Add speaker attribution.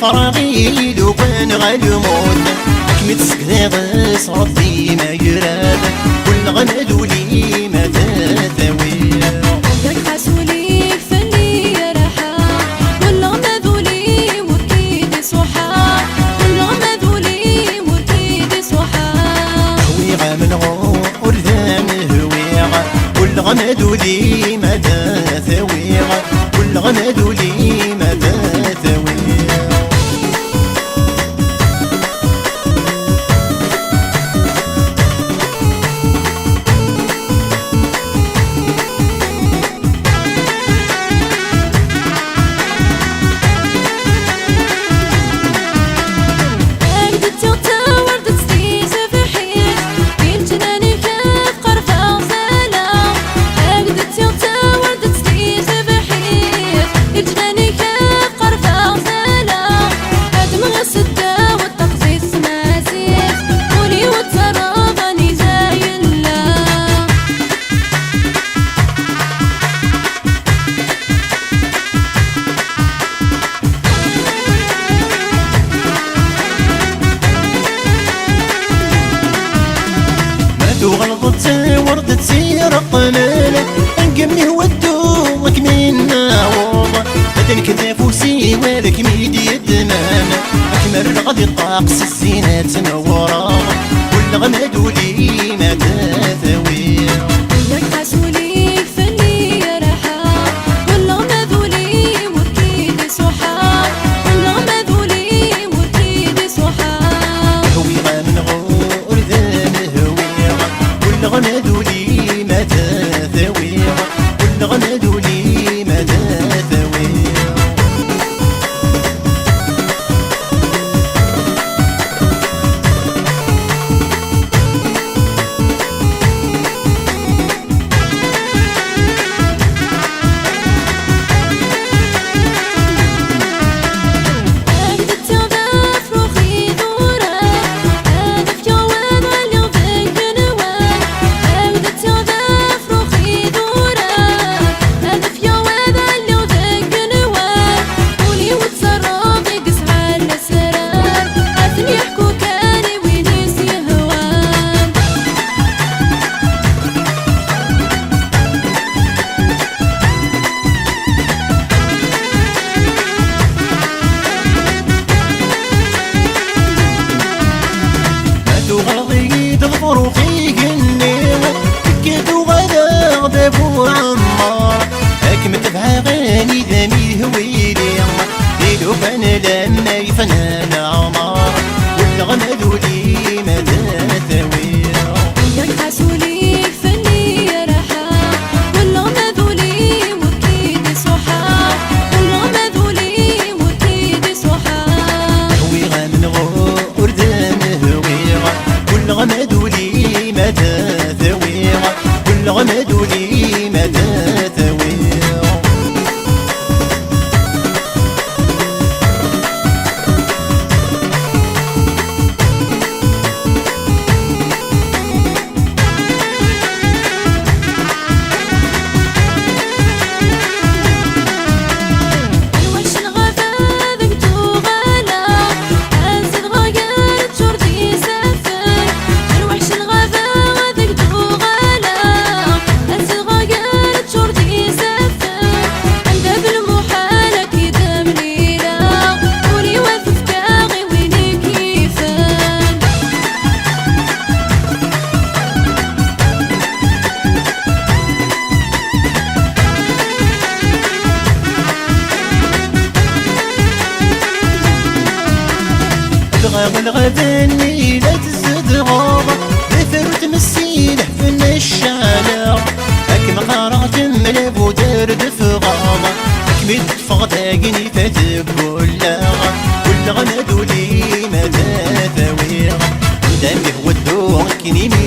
Speaker 1: فراغي لو كان غالموت أكمل سكذاب صرفي ما يراد كل غنادو لي ما تتاوي
Speaker 2: داك حاسولي فني راحة كل غنادولي وكيدي صحا كل غنادولي وكيدي صحا
Speaker 1: هوي غامن غور ذان هوي كل غنادو لي ما تتاوي كل غنادو لي ما تتاوي غلطت وردت سير قلالة انقمني ودوك من ناوض بدن كتافوسي ولك ميد يدمانا اكمل غادي طاقس الزينات نورا كل غنادو لي ما تثاوي
Speaker 2: داك حاسولي فني راحة كل غنادولي وكيدي صحا كل غنادولي وكيدي صحا
Speaker 1: هوي غامن غور ذان هوي كل غنادو لي ما تثاوي كل غنادو لي ما تثاوي تغفر فيك النيمة كيدو غدا غدابو عمار هاكمت بعغاني ذاني هويلي ديلو كان لما يفنى العمار والغنادو لي ما تثاوي
Speaker 2: داك حاسولي فني راحة كل غنادولي وكيدي صحا كل غنادولي وكيدي صحا
Speaker 1: هوي غامن غور ذان هوي كل غنادو لي ما تثاوي كل غنادو لي ما تثاوي الغداني لا تزد غابة بثر تمسيله في الشعلة هاك مقارعة ملاب ودار دفغابة هاك متفغ تاقني فاتك كلها كل غنادو لي ما تثاوي دامي هو الدوغ كنيمي